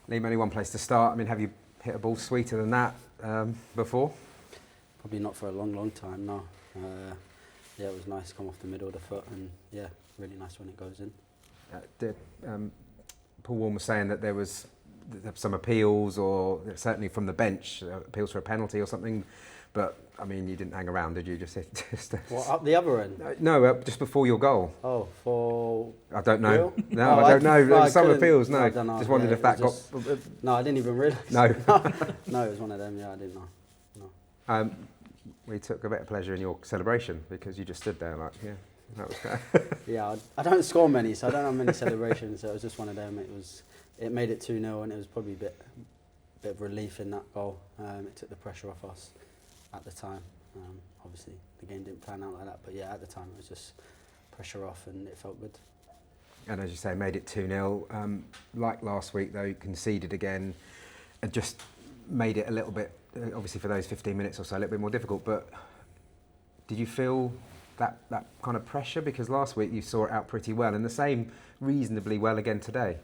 Liam, only one place to start. I mean, have you hit a ball sweeter than that before? Probably not for a long time, no. Yeah, it was nice to come off the middle of the foot, and yeah, really nice when it goes in. Paul Warne was saying that there was some appeals, or certainly from the bench, appeals for a penalty or something. But I mean, you didn't hang around, did you? Just What, up the other end? No, just before your goal. Oh, for I don't know. real? No, Oh, I don't know. There I was some couldn't- appeals. no, No, I don't know. just wondered Yeah, if that it was got. No, I didn't even realise. No. No, it was one of them. Yeah, I didn't know. No. We took a bit of pleasure in your celebration because you just stood there like, yeah, that was great. Yeah, I don't score many, so I don't have many celebrations. So it was just one of them. It made it 2-0, and it was probably a bit of relief in that goal. It took the pressure off us at the time. Obviously, the game didn't plan out like that, but yeah, at the time it was just pressure off, and it felt good. And as you say, made it 2-0. Like last week, though, conceded again, and just made it a little bit, obviously for those 15 minutes or so, a little bit more difficult. But did you feel that kind of pressure? Because last week you saw it out pretty well, and the same reasonably well again today.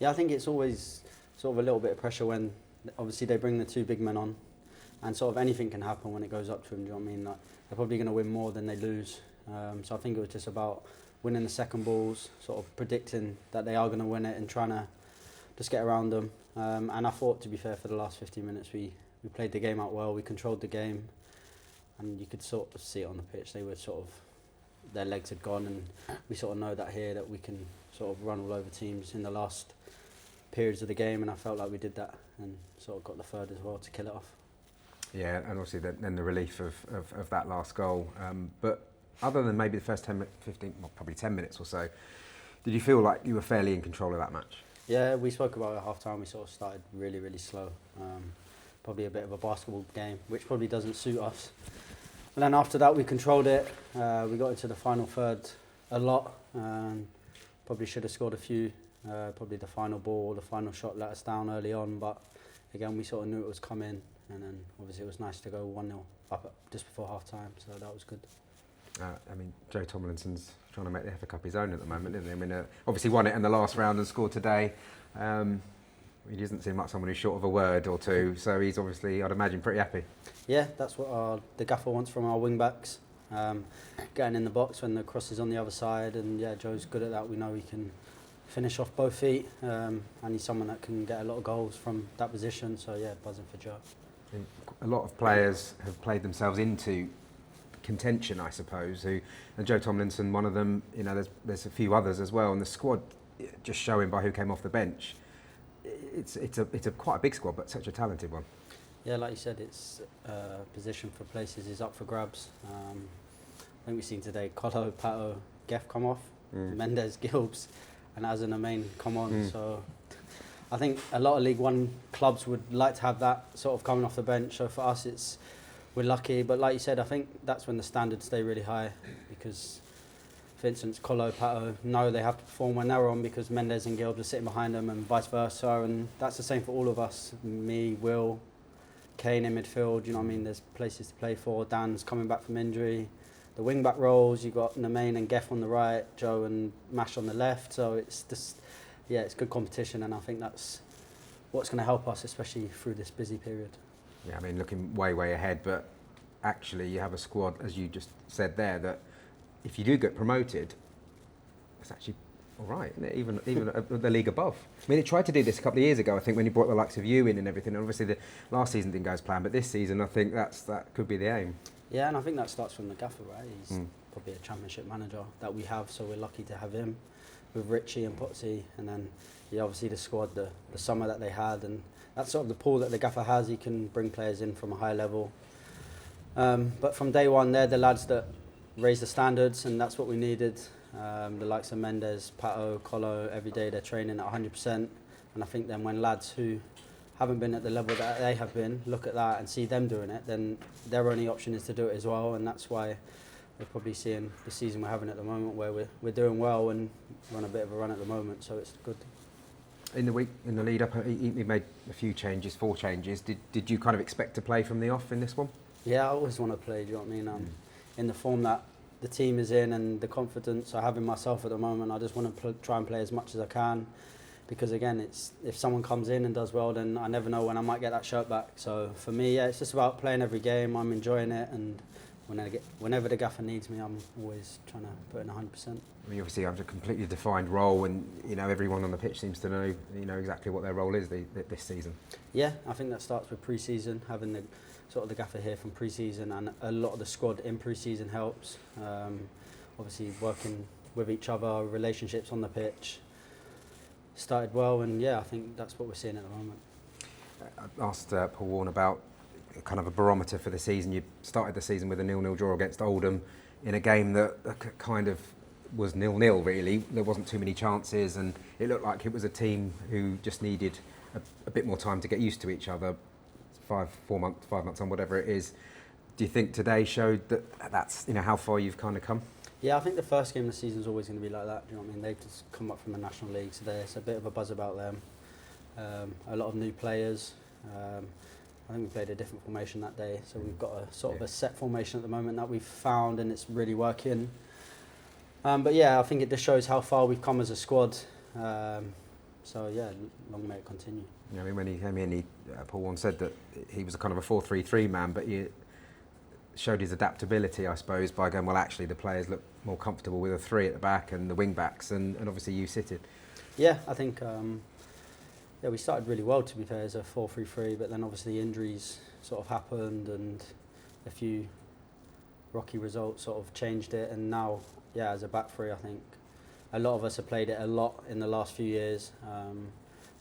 Yeah, I think it's always sort of a little bit of pressure when obviously they bring the two big men on, and sort of anything can happen when it goes up to them. Do you know what I mean? Like, they're probably going to win more than they lose. So I think it was just about winning the second balls, sort of predicting that they are going to win it and trying to just get around them. And I thought, to be fair, for the last 15 minutes we played the game out well, we controlled the game, and you could sort of see it on the pitch. They were sort of, their legs had gone, and we sort of know that here, that we can sort of run all over teams in the last periods of the game, and I felt like we did that and sort of got the third as well to kill it off. Yeah, and obviously then the relief of that last goal. But other than maybe the first 10, 15, well, probably 10 minutes or so, did you feel like you were fairly in control of that match? Yeah, we spoke about it at half time. We sort of started really slow. Probably a bit of a basketball game, which probably doesn't suit us. And then after that, we controlled it. We got into the final third a lot. Probably should have scored a few. Probably the final ball, the final shot let us down early on. But again, we sort of knew it was coming. And then obviously it was nice to go 1-0 up just before half time. So that was good. I mean, Joe Tomlinson's trying to make the FA Cup his own at the moment, isn't he? I mean, obviously won it in the last round and scored today. He doesn't seem like someone who's short of a word or two, so he's obviously, I'd imagine, pretty happy. Yeah, that's what the gaffer wants from our wing backs. Getting in the box when the cross is on the other side, and yeah, Joe's good at that. We know he can finish off both feet, and he's someone that can get a lot of goals from that position. So yeah, buzzing for Joe. A lot of players have played themselves into contention, I suppose. And Joe Tomlinson, one of them. You know, there's a few others as well, and the squad, just showing by who came off the bench. It's a quite a big squad, but such a talented one. Yeah, like you said, it's position for places is up for grabs. I think we've seen today Cotto, Pato, Geff come off, Mendes, Gilbs, and Azan Amain come on. So I think a lot of League One clubs would like to have that sort of coming off the bench. So for us, we're lucky. But like you said, I think that's when the standards stay really high, because, for instance, Colo, Pato know they have to perform when they're on because Mendes and Gilbs are sitting behind them, and vice versa. And that's the same for all of us. Me, Will, Kane in midfield. You know what I mean? There's places to play for. Dan's coming back from injury. The wing back roles, you've got Namain and Geff on the right, Joe and Mash on the left. So it's just, yeah, it's good competition, and I think that's what's going to help us, especially through this busy period. Yeah, I mean, looking way ahead, but actually you have a squad, as you just said there, that if you do get promoted, it's actually all right, isn't it? Even the league above. I mean, it tried to do this a couple of years ago, I think, when you brought the likes of you in and everything. And obviously, the last season didn't go as planned, but this season, I think that could be the aim. Yeah, and I think that starts from the gaffer, right? He's probably a championship manager that we have, so we're lucky to have him with Richie and Potsy, and then obviously the squad, the summer that they had, and that's sort of the pool that the gaffer has. He can bring players in from a high level. But from day one, they're the lads that raise the standards, and that's what we needed. The likes of Mendes, Pato, Colo, every day they're training at 100%. And I think then when lads who haven't been at the level that they have been look at that and see them doing it, then their only option is to do it as well. And that's why we're probably seeing the season we're having at the moment, where we're doing well and we're on a bit of a run at the moment, so it's good. In the week, in the lead up, he made a few changes, 4 changes. Did you kind of expect to play from the off in this one? Yeah, I always want to play, do you know what I mean? In the form that the team is in and the confidence I have in myself at the moment, I just want to try and play as much as I can. because again, it's if someone comes in and does well, then I never know when I might get that shirt back. So for me, yeah, it's just about playing every game. I'm enjoying it, and whenever the gaffer needs me, I'm always trying to put in 100%. I mean, obviously, you have a completely defined role, and everyone on the pitch seems to know exactly what their role is this season. Yeah, I think that starts with pre-season, having the sort of the gaffer here from pre-season, and a lot of the squad in pre-season helps. Obviously, working with each other, relationships on the pitch started well, and yeah, I think that's what we're seeing at the moment. I asked Paul Warne about kind of a barometer for the season. You started the season with a 0-0 draw against Oldham in a game that kind of was 0-0 really. There wasn't too many chances, and it looked like it was a team who just needed a bit more time to get used to each other. 5 months on, whatever it is. Do you think today showed that's how far you've kind of come? Yeah, I think the first game of the season is always going to be like that. Do you know what I mean? They've just come up from the National League, so there's a bit of a buzz about them. A lot of new players. I think we played a different formation that day, so we've got a sort of a set formation at the moment that we've found, and it's really working. But yeah, I think it just shows how far we've come as a squad. So yeah, long may it continue. I mean, when he came in, Paul Warne said that he was a kind of a 4-3-3 man, but he showed his adaptability, I suppose, by going, well, actually, the players look more comfortable with a 3 at the back and the wing backs, and obviously you sitted. Yeah, I think we started really well, to be fair, as a 4-3-3, but then obviously injuries sort of happened, and a few rocky results sort of changed it, and now, yeah, as a back 3, I think a lot of us have played it a lot in the last few years.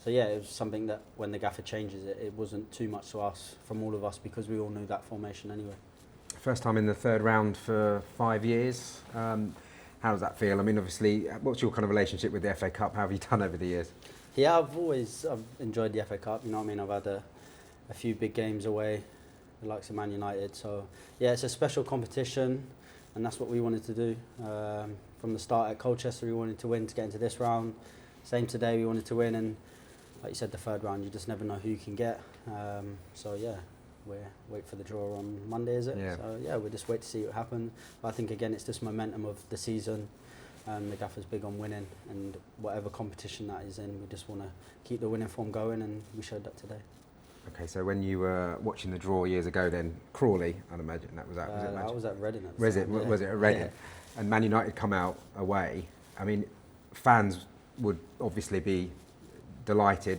So yeah, it was something that when the gaffer changes it, it wasn't too much to ask from all of us, because we all knew that formation anyway. First time in the third round for 5 years. How does that feel? I mean, obviously, what's your kind of relationship with the FA Cup? How have you done over the years? Yeah, I've enjoyed the FA Cup. You know what I mean? I've had a few big games away, the likes of Man United. So yeah, it's a special competition, and that's what we wanted to do. From the start at Colchester, we wanted to win to get into this round. Same today, we wanted to win, and like you said, the third round, you just never know who you can get. So yeah, we'll wait for the draw on Monday, is it? Yeah. So yeah, we'll just wait to see what happens. But I think again, it's just momentum of the season. The gaffer's big on winning, and whatever competition that is in, we just want to keep the winning form going, and we showed that today. Okay, so when you were watching the draw years ago, then Crawley, I'd imagine that was at. I was at Reading. Was it at Reading? Yeah. And Man United come out away. I mean, fans would obviously be delighted.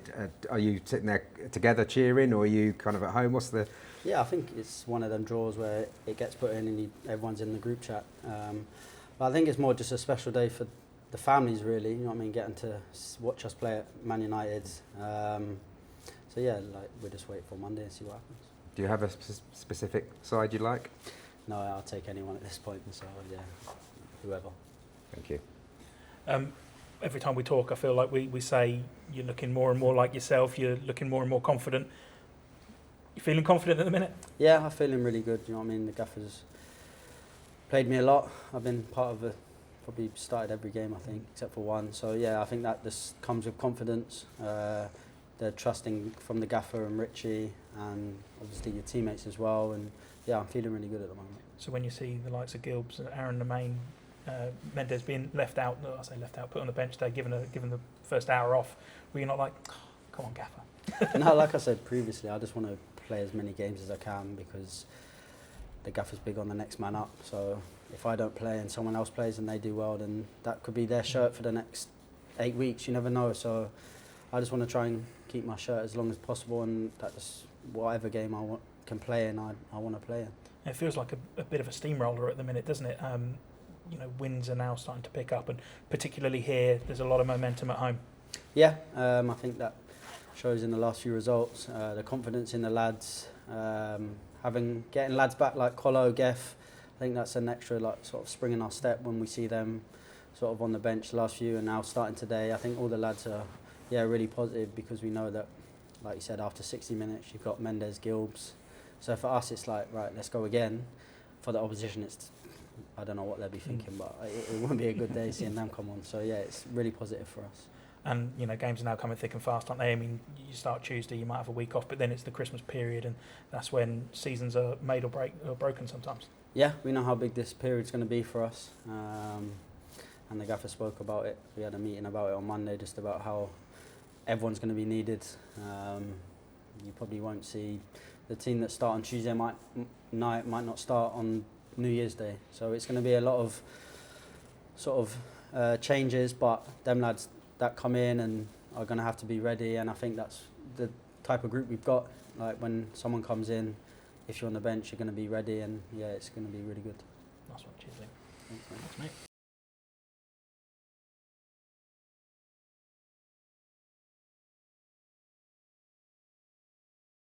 Are you sitting there together cheering, or are you kind of at home? What's the? Yeah, I think it's one of them draws where it gets put in and everyone's in the group chat. But I think it's more just a special day for the families, really. You know what I mean? Getting to watch us play at Man United. So yeah, we'll just wait for Monday and see what happens. Do you have a specific side you like? No, I'll take anyone at this point. So yeah, whoever. Thank you. Every time we talk, I feel like we say you're looking more and more like yourself. You're looking more and more confident. You feeling confident at the minute? Yeah, I'm feeling really good. You know what I mean? The gaffer's played me a lot. I've been part of probably started every game, I think, except for one. So yeah, I think that just comes with confidence. They're trusting from the gaffer and Richie, and obviously your teammates as well. And yeah, I'm feeling really good at the moment. So when you see the likes of Gilbs, Aaron Lemaine, Mendes being left out, put on the bench there, given the first hour off, were you not like, oh, come on, gaffer? No, like I said previously, I just want to play as many games as I can, because the gaffer's big on the next man up. So if I don't play and someone else plays and they do well, then that could be their shirt for the next 8 weeks. You never know. So I just want to try and keep my shirt as long as possible, and that just whatever game I can play in, I want to play in. It feels like a bit of a steamroller at the minute, doesn't it? Wins are now starting to pick up, and particularly here, there's a lot of momentum at home. Yeah, I think that shows in the last few results. The confidence in the lads, getting lads back like Colo, Geff. I think that's an extra sort of spring in our step when we see them sort of on the bench the last few, and now starting today. I think all the lads are really positive, because we know that, like you said, after 60 minutes you've got Mendes, Gilbs. So for us it's like, right, let's go again. For the opposition, I don't know what they'll be thinking, but it won't be a good day seeing them come on. So yeah, it's really positive for us. And games are now coming thick and fast, aren't they? I mean, you start Tuesday, you might have a week off, but then it's the Christmas period, and that's when seasons are made or broken sometimes. Yeah, we know how big this period's going to be for us, and the gaffer spoke about it. We had a meeting about it on Monday, just about how everyone's going to be needed. You probably won't see the team that start on Tuesday night might not start on New Year's Day. So it's going to be a lot of sort of changes, but them lads that come in and are going to have to be ready, and I think that's the type of group we've got. Like when someone comes in, if you're on the bench, you're going to be ready, and yeah, it's going to be really good. Nice one, cheers, Liam. Thanks, mate. Thanks, mate.